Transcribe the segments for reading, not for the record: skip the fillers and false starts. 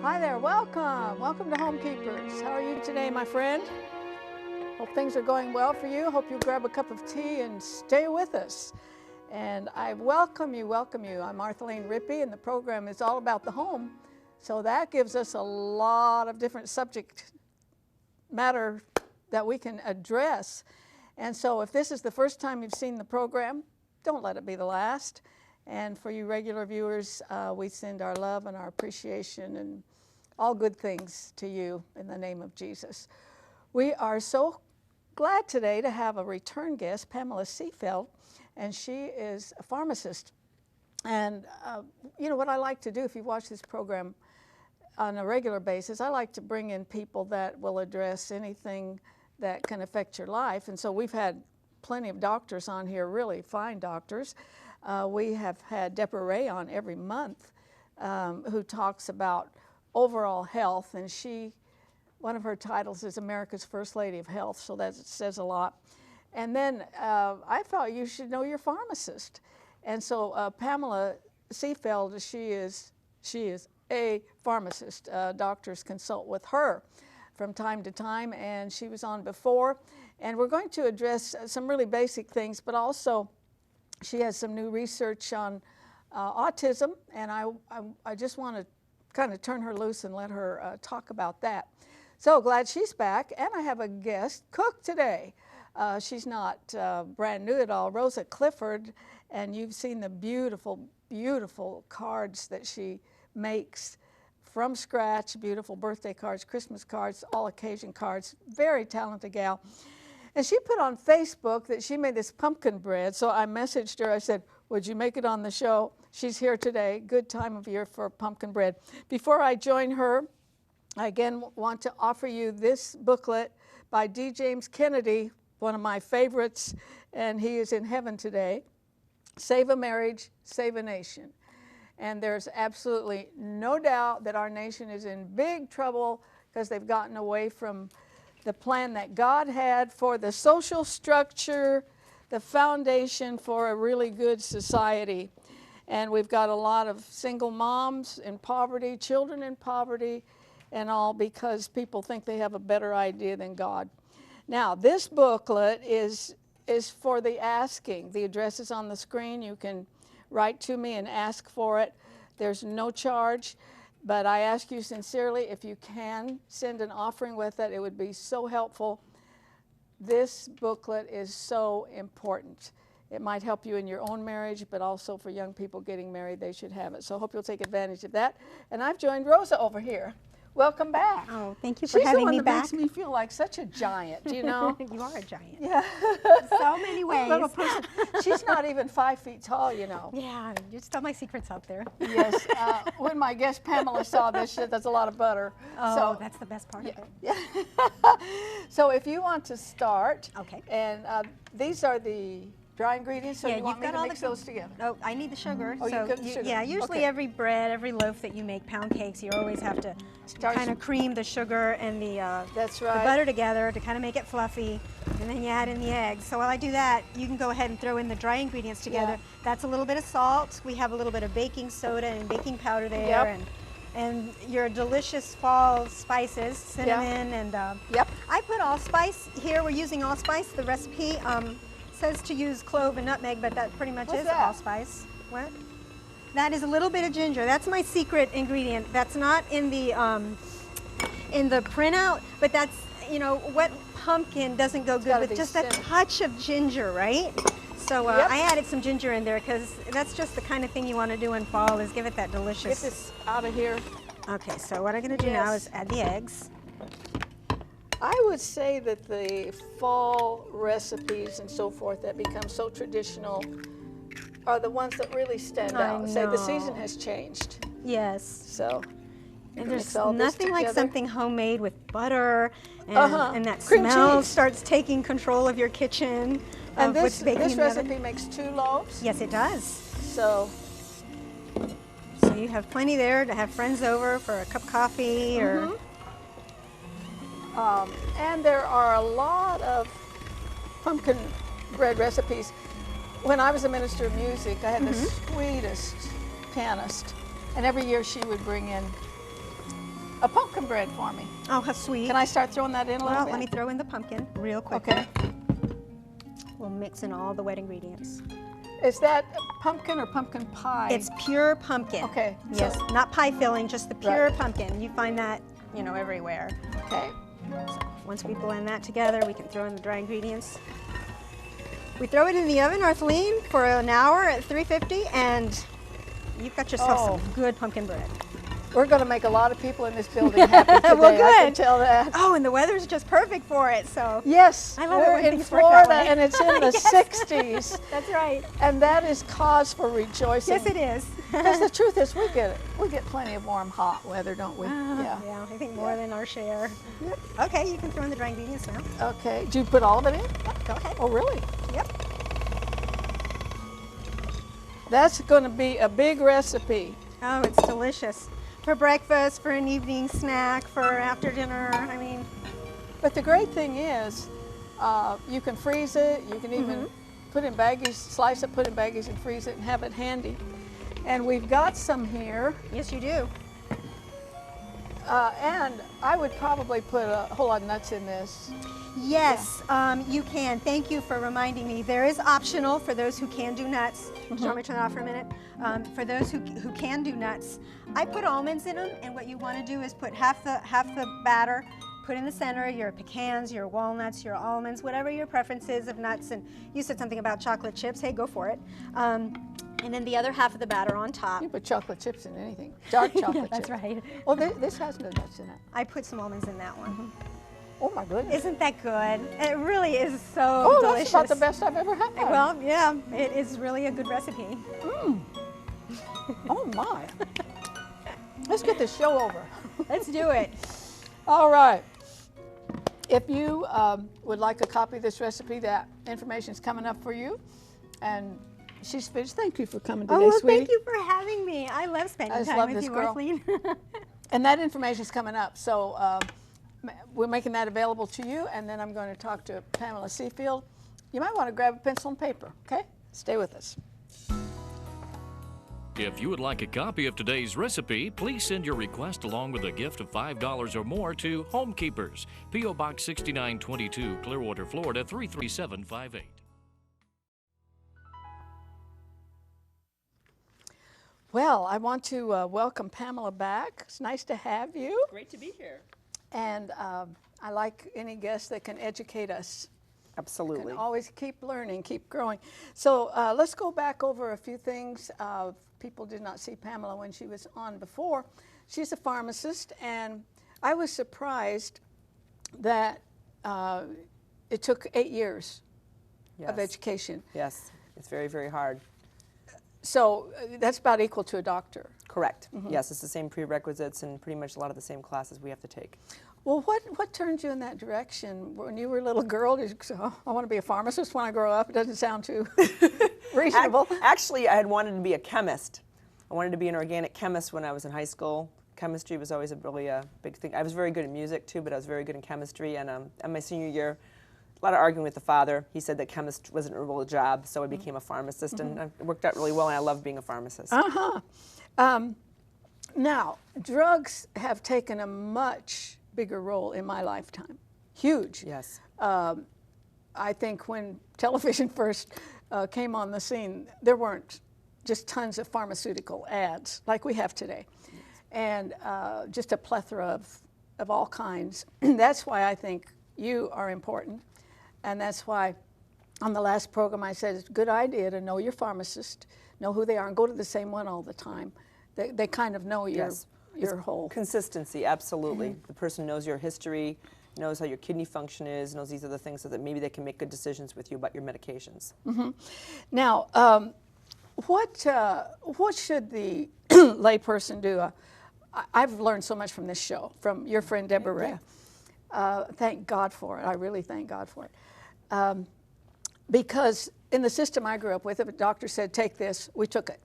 Hi there, welcome. Welcome to Homekeepers. How are you today, my friend? Hope things are going well for you. Hope you grab a cup of tea and stay with us. And I welcome you. I'm Arthelene Rippy, and the program is all about the home. So that gives us a lot of different subject matter that we can address. And so if this is the first time you've seen the program, don't let it be the last. And for you regular viewers, we send our love and our appreciation and all good things to you in the name of Jesus. We are so glad today to have a return guest, Pamela Seefeld, and she is a pharmacist. And you know what I like to do, if you watch this program on a regular basis, I like to bring in people that will address anything that can affect your life. And so we've had plenty of doctors on here, really fine doctors. We have had Deborah Ray on every month who talks about overall health, and one of her titles is America's First Lady of Health, so that says a lot. And then I thought you should know your pharmacist. And so Pamela Seefeld, she is a pharmacist. Doctors consult with her from time to time, and she was on before. And we're going to address some really basic things, but also she has some new research on autism, and I just want to kind of turn her loose and let her talk about that. So glad she's back, and I have a guest cook today. She's not brand new at all, Rosa Clifford, and you've seen the beautiful, beautiful cards that she makes from scratch, beautiful birthday cards, Christmas cards, all occasion cards, very talented gal. And she put on Facebook that she made this pumpkin bread, so I messaged her, I said, would you make it on the show? She's here today, good time of year for pumpkin bread. Before I join her, I again want to offer you this booklet by D. James Kennedy, one of my favorites, and he is in heaven today. Save a Marriage, Save a Nation. And there's absolutely no doubt that our nation is in big trouble because they've gotten away from the plan that God had for the social structure, the foundation for a really good society. And we've got a lot of single moms in poverty, children in poverty, and all because people think they have a better idea than God. Now, this booklet is for the asking. The address is on the screen. You can write to me and ask for it. There's no charge, but I ask you sincerely, if you can send an offering with it, it would be so helpful. This booklet is so important. It might help you in your own marriage, but also for young people getting married, they should have it. So I hope you'll take advantage of that. And I've joined Rosa over here. Welcome back. Oh, thank you for having me back. She's the one that makes me feel like such a giant, you know? You are a giant. Yeah. So many ways. Little person. She's not even 5 feet tall, you know. Yeah, you just tell my secrets out there. Yes. When my guest Pamela saw this, that's a lot of butter. Oh, so, that's the best part of it. Yeah. So if you want to start, okay. And these are the dry ingredients, so yeah, you want me to mix those together? No, I need the sugar. Oh, so you get the sugar. Yeah, usually okay. every bread, every loaf that you make, pound cakes, you always have to kind of cream the sugar and the butter together to kind of make it fluffy, and then you add in the eggs. So while I do that, you can go ahead and throw in the dry ingredients together. Yeah. That's a little bit of salt. We have a little bit of baking soda and baking powder there. Yep. And your delicious fall spices, cinnamon, and I put allspice here. We're using allspice. The recipe says to use clove and nutmeg, but that pretty much is allspice. What? That is a little bit of ginger. That's my secret ingredient. That's not in the printout, but that's, you know, wet pumpkin doesn't go good with just a touch of ginger, right? So I added some ginger in there because that's just the kind of thing you want to do in fall, is give it that delicious. Get this out of here. Okay, so what I'm going to do now is add the eggs. I would say that the fall recipes and so forth that become so traditional are the ones that really stand out. Say the season has changed. Yes. So and there's nothing like something homemade with butter and that cream smell cheese starts taking control of your kitchen. And this recipe makes 2 loaves? Yes, it does. So you have plenty there to have friends over for a cup of coffee or... and there are a lot of pumpkin bread recipes. When I was a minister of music, I had the sweetest pianist, and every year she would bring in a pumpkin bread for me. Oh, how sweet. Can I start throwing that in a little bit? Let me throw in the pumpkin real quick. Okay. We'll mix in all the wet ingredients. Is that pumpkin or pumpkin pie? It's pure pumpkin. Okay. Yes, so, not pie filling, just the pure pumpkin. You find that, you know, everywhere. Okay. So once we blend that together, we can throw in the dry ingredients. We throw it in the oven, Arthelene, for an hour at 350, and you've got yourself some good pumpkin bread. We're going to make a lot of people in this building happy today. Well, good. I can tell that. Oh, and the weather's just perfect for it, so. Yes, I love we're it when in things work that Florida way. and it's in the 60s. That's right. And that is cause for rejoicing. Yes, it is. Because the truth is, we get it. We get plenty of warm, hot weather, don't we? Yeah, I think more than our share. Yep. Okay, you can throw in the dry ingredients now. Okay. Did you put all of it in? Yep, go ahead. Oh, really? Yep. That's going to be a big recipe. Oh, it's delicious. For breakfast, for an evening snack, for after dinner, I mean. But the great thing is, you can freeze it, you can even put in baggies, slice it, put in baggies and freeze it and have it handy. And we've got some here. Yes, you do. And I would probably put a whole lot of nuts in this. Yes, you can. Thank you for reminding me. There is optional for those who can do nuts. Do you want me to turn that off for a minute? For those who can do nuts, I put almonds in them, and what you want to do is put half the batter, put in the center your pecans, your walnuts, your almonds, whatever your preference is of nuts. And you said something about chocolate chips. Hey, go for it. And then the other half of the batter on top. You put chocolate chips in anything. Dark chocolate chips. That's right. Well, this has no nuts in it. I put some almonds in that one. Oh my goodness. Isn't that good? It really is so That's delicious. about the best I've ever had. Well, yeah, it is really a good recipe. Oh my. Let's get this show over. Let's do it. All right. If you would like a copy of this recipe, that information is coming up for you. And she's finished. Thank you for coming today, well, sweetie. thank you for having me. I love spending time with you, Arthelene. And that information is coming up. So we're making that available to you. And then I'm going to talk to Pamela Seefeld. You might want to grab a pencil and paper, okay? Stay with us. If you would like a copy of today's recipe, please send your request along with a gift of $5 or more to Homekeepers, P.O. Box 6922, Clearwater, Florida 33758. Well, I want to welcome Pamela back. It's nice to have you. Great to be here. And I like any guest that can educate us. Absolutely. Can always keep learning, keep growing. So let's go back over a few things. People did not see Pamela when she was on before. She's a pharmacist, and I was surprised that it took 8 years of education. Yes, it's very, very hard. So that's about equal to a doctor. Correct. Yes, it's the same prerequisites and pretty much a lot of the same classes we have to take. Well, what turned you in that direction? When you were a little girl, did you say, oh, I want to be a pharmacist when I grow up? It doesn't sound too reasonable. Actually, I had wanted to be a chemist. I wanted to be an organic chemist when I was in high school. Chemistry was always really a big thing. I was very good at music too, but I was very good in chemistry. And in my senior year, a lot of arguing with the father. He said that chemist wasn't a real job, so I became a pharmacist, and it worked out really well, and I love being a pharmacist. Now, drugs have taken a much bigger role in my lifetime. Huge. Yes. I think when television first came on the scene, there weren't just tons of pharmaceutical ads like we have today. Yes. And just a plethora of all kinds. That's why I think you are important. And that's why on the last program I said it's a good idea to know your pharmacist, know who they are, and go to the same one all the time. They kind of know your whole... Consistency, absolutely. The person knows your history, knows how your kidney function is, knows these other things so that maybe they can make good decisions with you about your medications. Now, what should the layperson do? I've learned so much from this show, from your friend Deborah Ray. Thank God for it. I really thank God for it. Because in the system I grew up with, if a doctor said, take this, we took it.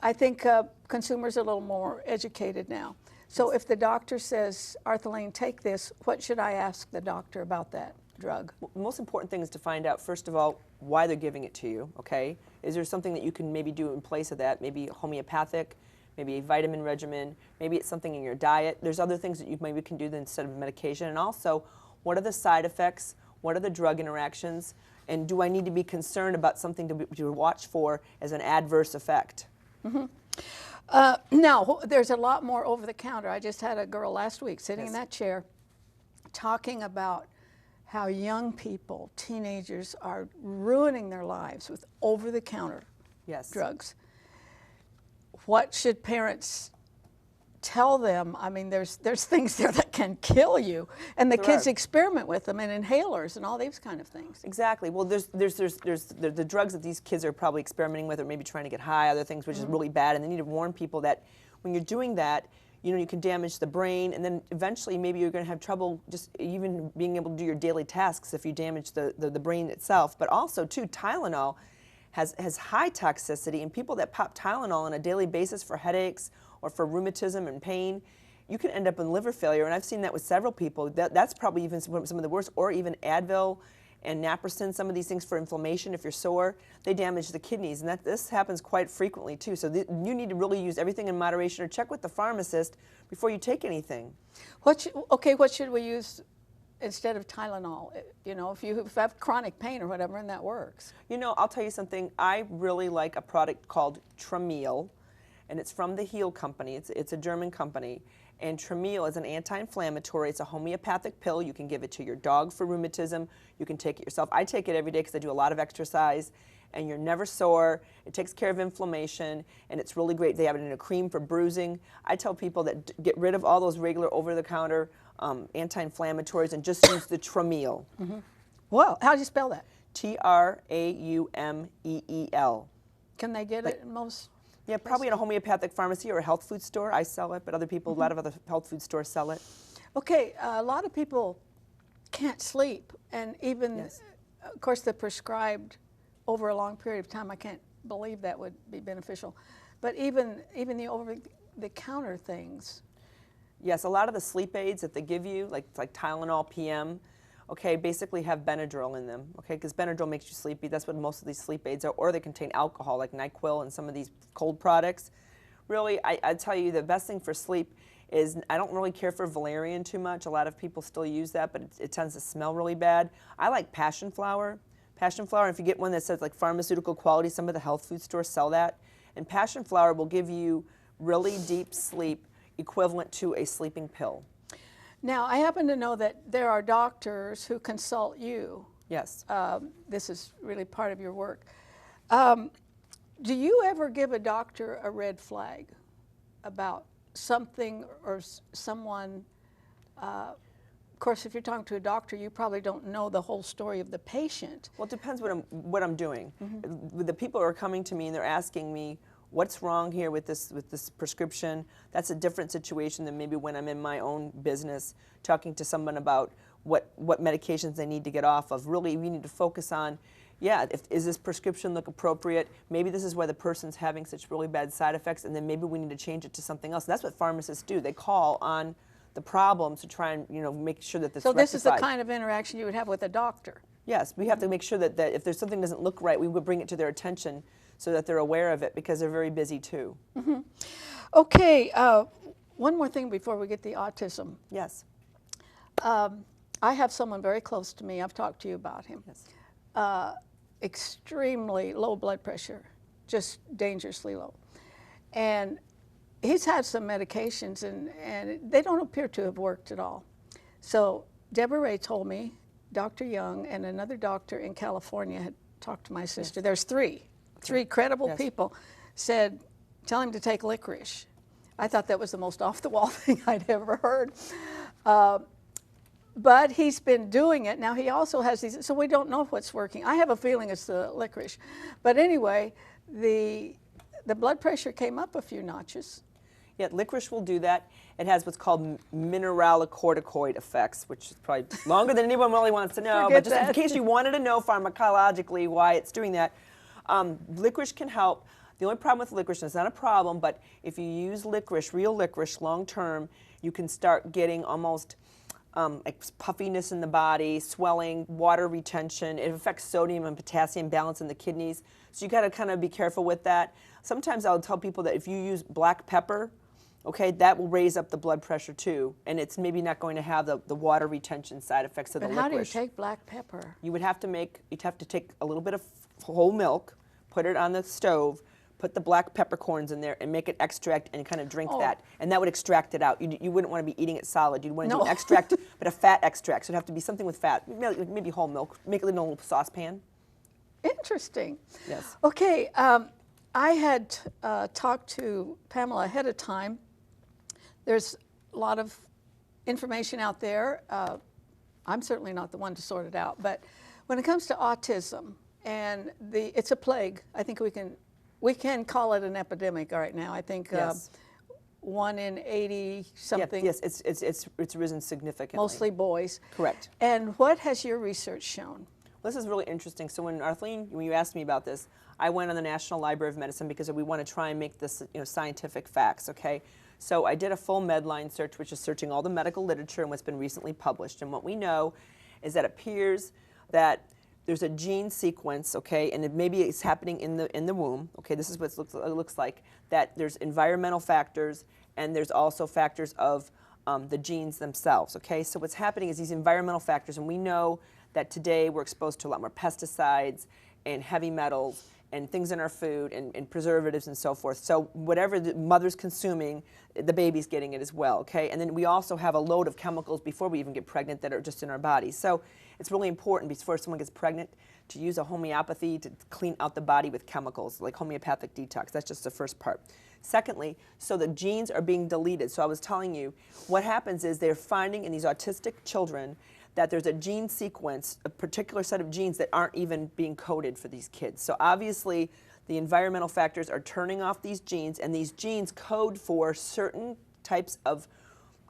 I think consumers are a little more educated now. So if the doctor says, Arthelene, take this, what should I ask the doctor about that drug? Well, the most important thing is to find out, first of all, why they're giving it to you, okay? Is there something that you can maybe do in place of that, maybe homeopathic, maybe a vitamin regimen, maybe it's something in your diet. There's other things that you maybe can do instead of medication. And also, what are the side effects? What are the drug interactions? And do I need to be concerned about something to watch for as an adverse effect? Mm-hmm. Now, there's a lot more over the counter. I just had a girl last week sitting in that chair talking about how young people, teenagers, are ruining their lives with over-the-counter drugs. What should parents tell them? I mean, there's things there that can kill you, and the kids experiment with them, and inhalers and all these kind of things. Exactly. Well, there's the drugs that these kids are probably experimenting with, or maybe trying to get high, other things, which is really bad, and they need to warn people that when you're doing that, you know, you can damage the brain, and then eventually maybe you're going to have trouble just even being able to do your daily tasks if you damage the brain itself. But also, too, Tylenol has high toxicity, and people that pop Tylenol on a daily basis for headaches or for rheumatism and pain, you can end up in liver failure, and I've seen that with several people. That's probably even some of the worst, or even Advil and naproxen, some of these things for inflammation. If you're sore, they damage the kidneys, and this happens quite frequently too. So you need to really use everything in moderation, or check with the pharmacist before you take anything. What should we use instead of Tylenol? You know, if you have chronic pain or whatever, and that works. You know, I'll tell you something. I really like a product called Tramiel, and it's from the Heal company. It's a German company. And Tramiel is an anti-inflammatory. It's a homeopathic pill. You can give it to your dog for rheumatism. You can take it yourself. I take it every day because I do a lot of exercise, and you're never sore. It takes care of inflammation, and it's really great. They have it in a cream for bruising. I tell people that get rid of all those regular over-the-counter anti-inflammatories and just use the Tramiel. Mm-hmm. Well, how do you spell that? Traumeel. Can they get it in most? Yeah, probably in a homeopathic pharmacy or a health food store. I sell it, but other people, a lot of other health food stores sell it. Okay, a lot of people can't sleep, and even, of course, they're prescribed over a long period of time. I can't believe that would be beneficial. But even the over-the-counter things. Yes, a lot of the sleep aids that they give you, like Tylenol PM, okay, basically have Benadryl in them, okay, because Benadryl makes you sleepy. That's what most of these sleep aids are, or they contain alcohol, like NyQuil and some of these cold products. Really, I tell you, the best thing for sleep is, I don't really care for valerian too much. A lot of people still use that, but it tends to smell really bad. I like passion flower. Passion flower, if you get one that says like pharmaceutical quality, some of the health food stores sell that. And passion flower will give you really deep sleep equivalent to a sleeping pill. Now, I happen to know that there are doctors who consult you. Yes. This is really part of your work. Do you ever give a doctor a red flag about something or someone? Of course, if you're talking to a doctor, you probably don't know the whole story of the patient. Well, it depends what I'm doing. Mm-hmm. The people are coming to me and they're asking me, what's wrong here with this prescription? That's a different situation than maybe when I'm in my own business talking to someone about what medications they need to get off of. Really, we need to focus on, is this prescription look appropriate? Maybe this is why the person's having such really bad side effects, and then maybe we need to change it to something else. That's what pharmacists do. They call on the problems to try and make sure that this is rectified. So this is the kind of interaction you would have with a doctor? Yes, we have to make sure that if there's something doesn't look right, we would bring it to their attention so that they're aware of it, because they're very busy too. Mm-hmm. Okay, one more thing before we get the autism. Yes. I have someone very close to me. I've talked to you about him. Yes. Extremely low blood pressure, just dangerously low. And he's had some medications, and they don't appear to have worked at all. So Deborah Ray told me, Dr. Young and another doctor in California had talked to my sister. Yes. There's three credible people, said, tell him to take licorice. I thought that was the most off-the-wall thing I'd ever heard. But he's been doing it. Now he also has these, so we don't know what's working. I have a feeling it's the licorice. But anyway, the blood pressure came up a few notches. Yeah, licorice will do that. It has what's called mineralocorticoid effects, which is probably longer than anyone really wants to know. But just in case you wanted to know pharmacologically why it's doing that, licorice can help. The only problem with licorice, and it's not a problem, but if you use licorice, real licorice, long term, you can start getting almost like puffiness in the body, swelling, water retention. It affects sodium and potassium balance in the kidneys. So you got to kind of be careful with that. Sometimes I'll tell people that if you use black pepper, okay, that will raise up the blood pressure too, and it's maybe not going to have the water retention side effects of the licorice. But how do you take black pepper? You'd have to take a little bit of whole milk, put it on the stove, put the black peppercorns in there and make it extract and kind of drink that. And that would extract it out. You wouldn't want to be eating it solid. You'd want to do an extract, but a fat extract. So it'd have to be something with fat, maybe whole milk. Make it in a little saucepan. Interesting. Yes. Okay, I had talked to Pamela ahead of time. There's a lot of information out there. I'm certainly not the one to sort it out, but when it comes to autism, and it's a plague, I think we can call it an epidemic right now. I think 1 in 80 something. Yes, it's risen significantly. Mostly boys. Correct. And what has your research shown? Well, this is really interesting. So when you asked me about this, I went on the National Library of Medicine because we want to try and make this scientific facts, okay? So I did a full Medline search, which is searching all the medical literature and what's been recently published. And what we know is that it appears that there's a gene sequence, okay, and maybe it's happening in the womb, okay, this is what it looks like, that there's environmental factors and there's also factors of the genes themselves, okay? So what's happening is these environmental factors, and we know that today we're exposed to a lot more pesticides and heavy metals and things in our food and preservatives and so forth. So whatever the mother's consuming, the baby's getting it as well, okay? And then we also have a load of chemicals before we even get pregnant that are just in our bodies. So it's really important before someone gets pregnant to use a homeopathy to clean out the body with chemicals, like homeopathic detox. That's just the first part. Secondly, so the genes are being deleted. So I was telling you, what happens is they're finding in these autistic children that there's a gene sequence, a particular set of genes that aren't even being coded for these kids. So obviously, the environmental factors are turning off these genes, and these genes code for certain types of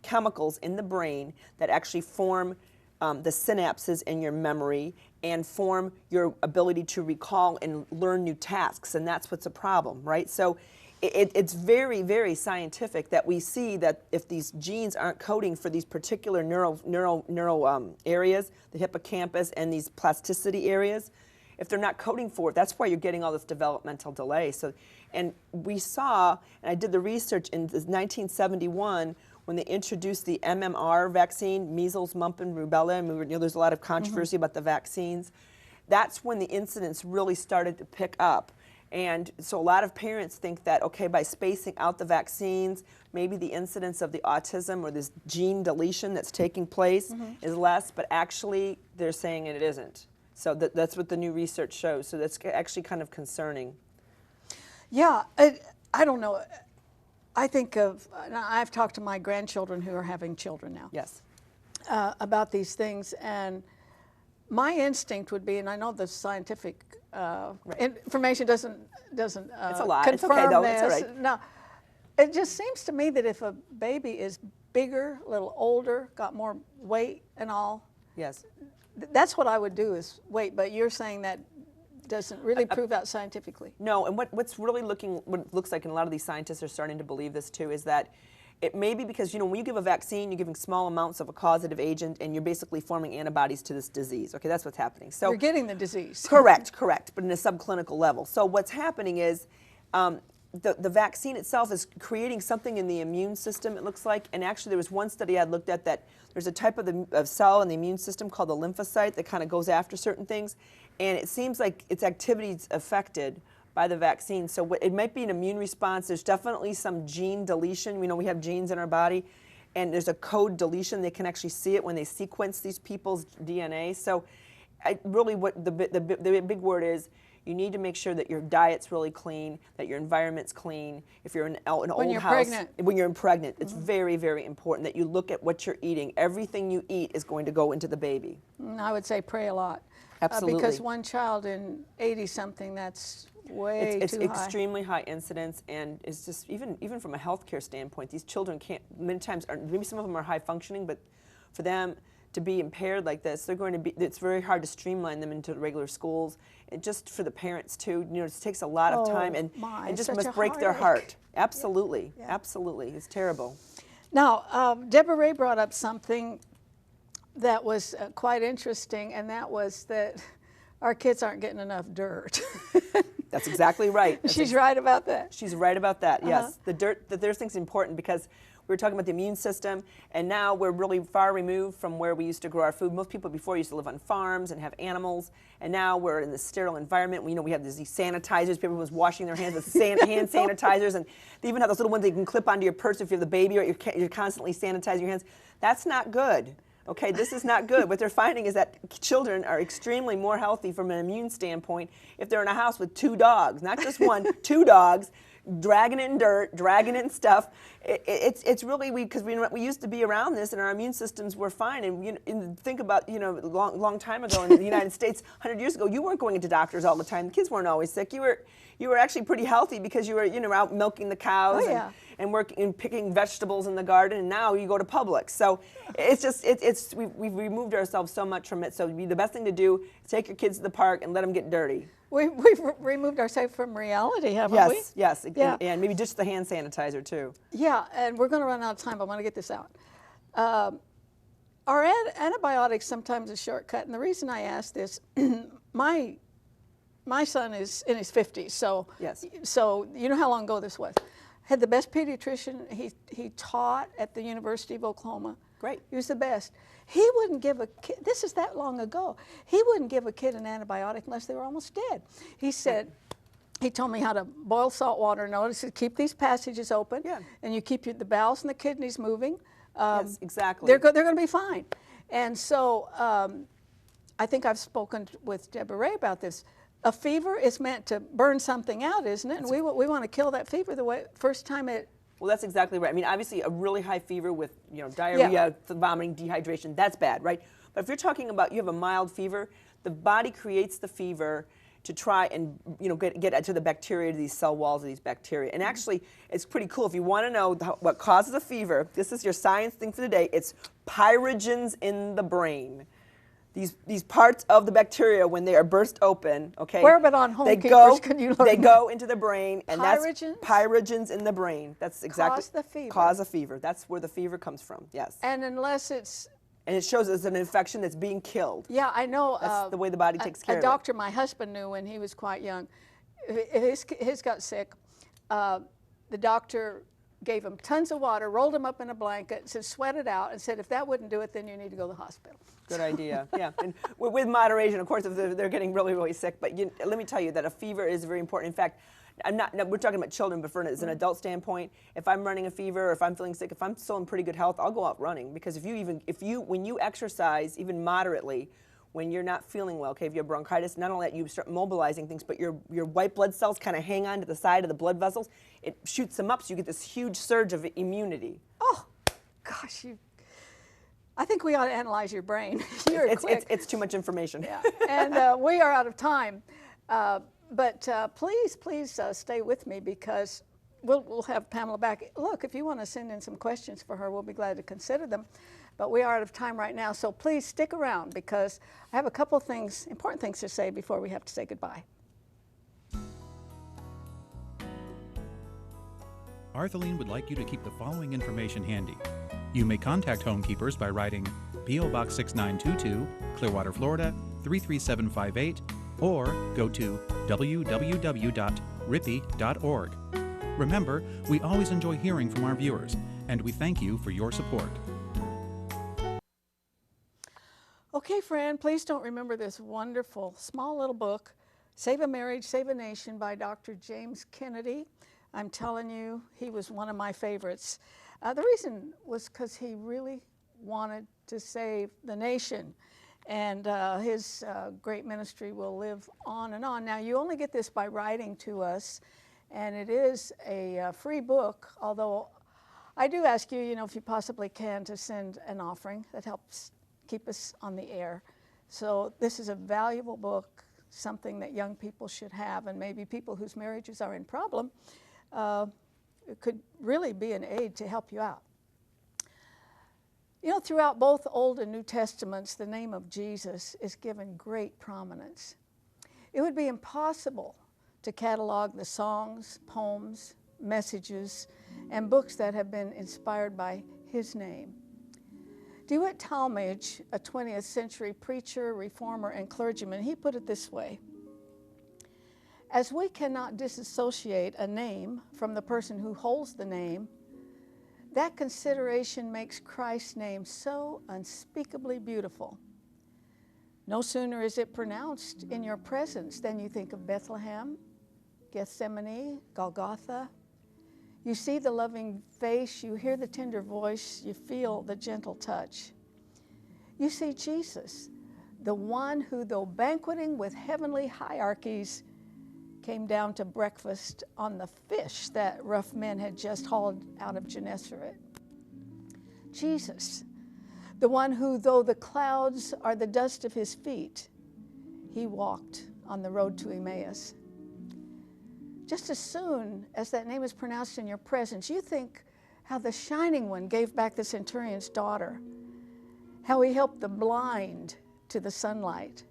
chemicals in the brain that actually form the synapses in your memory and form your ability to recall and learn new tasks, and that's what's a problem, right? So it's very, very scientific that we see that if these genes aren't coding for these particular neural areas, the hippocampus and these plasticity areas, if they're not coding for it, that's why you're getting all this developmental delay. So, and we saw, and I did the research in 1971 when they introduced the MMR vaccine, measles, mumps, and rubella, and there's a lot of controversy about the vaccines. That's when the incidence really started to pick up. And so a lot of parents think that, okay, by spacing out the vaccines, maybe the incidence of the autism or this gene deletion that's taking place is less, but actually they're saying it isn't. So that's what the new research shows. So that's actually kind of concerning. Yeah, I don't know. I think I've talked to my grandchildren who are having children now. Yes. About these things, and my instinct would be, and I know the scientific information doesn't it's a lot. confirm it's okay, though. this. It's all right. No, it just seems to me that if a baby is bigger, a little older, got more weight and all, yes, that's what I would do is wait. But you're saying that doesn't really prove out scientifically. No, and what's really what it looks like, and a lot of these scientists are starting to believe this too, is that it may be because, when you give a vaccine, you're giving small amounts of a causative agent, and you're basically forming antibodies to this disease. Okay, that's what's happening. So you're getting the disease. Correct, but in a subclinical level. So what's happening is the vaccine itself is creating something in the immune system, it looks like. And actually, there was one study I looked at that there's a type of cell in the immune system called the lymphocyte that kind of goes after certain things, and it seems like its activity is affected by the vaccine. So it might be an immune response. There's definitely some gene deletion. We know we have genes in our body, and there's a code deletion. They can actually see it when they sequence these people's DNA. So really what the big word is, you need to make sure that your diet's really clean, that your environment's clean. If you're in an old house, when you're pregnant, it's very, very important that you look at what you're eating. Everything you eat is going to go into the baby. I would say pray a lot. Absolutely. Because one child in 80-something, that's way it's too high. It's extremely high incidence, and it's just, even from a healthcare standpoint, these children can't, many times, maybe some of them are high functioning, but for them to be impaired like this, they're going to be, it's very hard to streamline them into regular schools. And just for the parents too, it takes a lot of time, and it just must break their heart. Absolutely, absolutely, it's terrible. Now, Deborah Ray brought up something that was quite interesting, and that was that our kids aren't getting enough dirt. That's exactly right. She's right about that. She's right about that, yes. The dirt thing's important because we were talking about the immune system, and now we're really far removed from where we used to grow our food. Most people before used to live on farms and have animals, and now we're in this sterile environment. We have these sanitizers. People was washing their hands with hand sanitizers, and they even have those little ones that you can clip onto your purse if you have the baby, or you're constantly sanitizing your hands. That's not good. Okay, this is not good. What they're finding is that children are extremely more healthy from an immune standpoint if they're in a house with 2 dogs, not just one, 2 dogs, dragging it in dirt, dragging it in stuff. It's really, because we used to be around this and our immune systems were fine. And think about, long time ago in the United States, 100 years ago, you weren't going into doctors all the time. The kids weren't always sick. You were actually pretty healthy because you were, out milking the cows. Oh, yeah. And working and picking vegetables in the garden, and now you go to Publix. So it's just we've removed ourselves so much from it. So the best thing to do is take your kids to the park and let them get dirty. We've removed ourselves from reality, haven't we? Yes, Yeah. and maybe just the hand sanitizer too. Yeah, and we're going to run out of time, but I want to get this out. Our antibiotics sometimes a shortcut, and the reason I ask this, my son is in his 50s, so yes. So you know how long ago this was. Had the best pediatrician. He taught at the University of Oklahoma. Great. He was the best. He wouldn't give a kid, this is that long ago, he wouldn't give a kid an antibiotic unless they were almost dead. He said, he told me how to boil salt water. Notice to keep these passages open, yeah. And you keep the bowels and the kidneys moving. Yes, exactly. They're going to be fine. And so I think I've spoken with Deborah Ray about this. A fever is meant to burn something out, isn't it? And we want to kill that fever the first time it... Well, that's exactly right. I mean, obviously, a really high fever with diarrhea, vomiting, dehydration, that's bad, right? But if you're talking about you have a mild fever, the body creates the fever to try and get to the bacteria, to these cell walls of these bacteria. And actually, it's pretty cool. If you want to know what causes a fever, this is your science thing for the day. It's pyrogens in the brain. These parts of the bacteria, when they are burst open, okay, where but on Homekeepers can you learn they go into the brain, and pyrogens? That's pyrogens in the brain. That's exactly cause the fever. Cause a fever. That's where the fever comes from. Yes. And unless it's and it shows it's an infection that's being killed. Yeah, I know. That's the way the body takes care of it. A doctor my husband knew when he was quite young, his got sick. The doctor gave him tons of water, rolled him up in a blanket, said sweat it out, and said if that wouldn't do it, then you need to go to the hospital. Good idea, yeah. And with moderation, of course, if they're getting really, really sick. But let me tell you that a fever is very important. In fact, we're talking about children, but as an adult standpoint, if I'm running a fever, or if I'm feeling sick, if I'm still in pretty good health, I'll go out running. Because when you exercise, even moderately, when you're not feeling well, okay, if you have bronchitis, not only that you start mobilizing things, but your white blood cells kind of hang on to the side of the blood vessels. It shoots them up, so you get this huge surge of immunity. Oh, gosh, I think we ought to analyze your brain. It's too much information. Yeah. And we are out of time. But please stay with me, because we'll have Pamela back. Look, if you want to send in some questions for her, we'll be glad to consider them. But we are out of time right now, so please stick around, because I have a couple things, important things to say before we have to say goodbye. Arthelene would like you to keep the following information handy. You may contact Homekeepers by writing P.O. Box 6922, Clearwater, Florida 33758, or go to www.rippy.org. Remember, we always enjoy hearing from our viewers, and we thank you for your support. Okay, friend, please don't remember this wonderful small little book, Save a Marriage, Save a Nation, by Dr. James Kennedy. I'm telling you, he was one of my favorites. The reason was because he really wanted to save the nation, and his great ministry will live on and on. Now, you only get this by writing to us, and it is a free book, although I do ask you, if you possibly can, to send an offering that helps keep us on the air. So this is a valuable book, something that young people should have, and maybe people whose marriages are in problem. It could really be an aid to help you out. Throughout both Old and New Testaments, the name of Jesus is given great prominence. It would be impossible to catalog the songs, poems, messages, and books that have been inspired by his name. DeWitt Talmage, a 20th century preacher, reformer, and clergyman, he put it this way: as we cannot disassociate a name from the person who holds the name, that consideration makes Christ's name so unspeakably beautiful. No sooner is it pronounced in your presence than you think of Bethlehem, Gethsemane, Golgotha. You see the loving face, you hear the tender voice, you feel the gentle touch. You see Jesus, the one who, though banqueting with heavenly hierarchies, came down to breakfast on the fish that rough men had just hauled out of Gennesaret. Jesus, the one who, though the clouds are the dust of his feet, he walked on the road to Emmaus. Just as soon as that name is pronounced in your presence, you think how the Shining One gave back the centurion's daughter, how he helped the blind to the sunlight,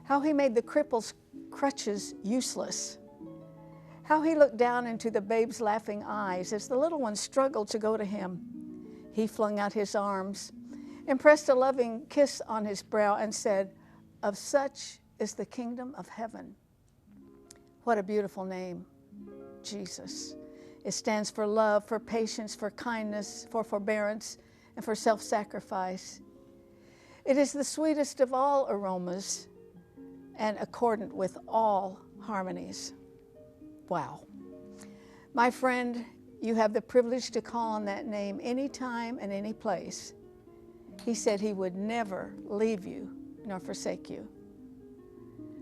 how he made the cripple's crutches useless, how he looked down into the babe's laughing eyes as the little one struggled to go to him. He flung out his arms and pressed a loving kiss on his brow and said, "Of such is the kingdom of heaven." What a beautiful name, Jesus. It stands for love, for patience, for kindness, for forbearance, and for self-sacrifice. It is the sweetest of all aromas and accordant with all harmonies. Wow. My friend, you have the privilege to call on that name anytime and any place. He said he would never leave you nor forsake you.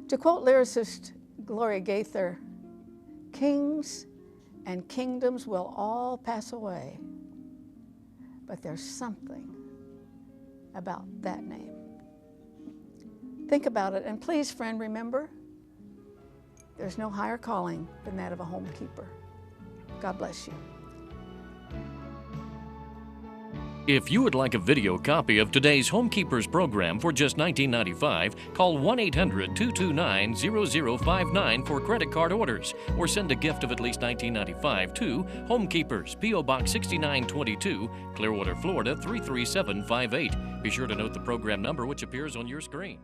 To quote lyricist Gloria Gaither, kings and kingdoms will all pass away, but there's something about that name. Think about it, and please, friend, remember, there's no higher calling than that of a homekeeper. God bless you. If you would like a video copy of today's Homekeepers program for just $19.95, call 1-800-229-0059 for credit card orders, or send a gift of at least $19.95 to Homekeepers, P.O. Box 6922, Clearwater, Florida 33758. Be sure to note the program number which appears on your screen.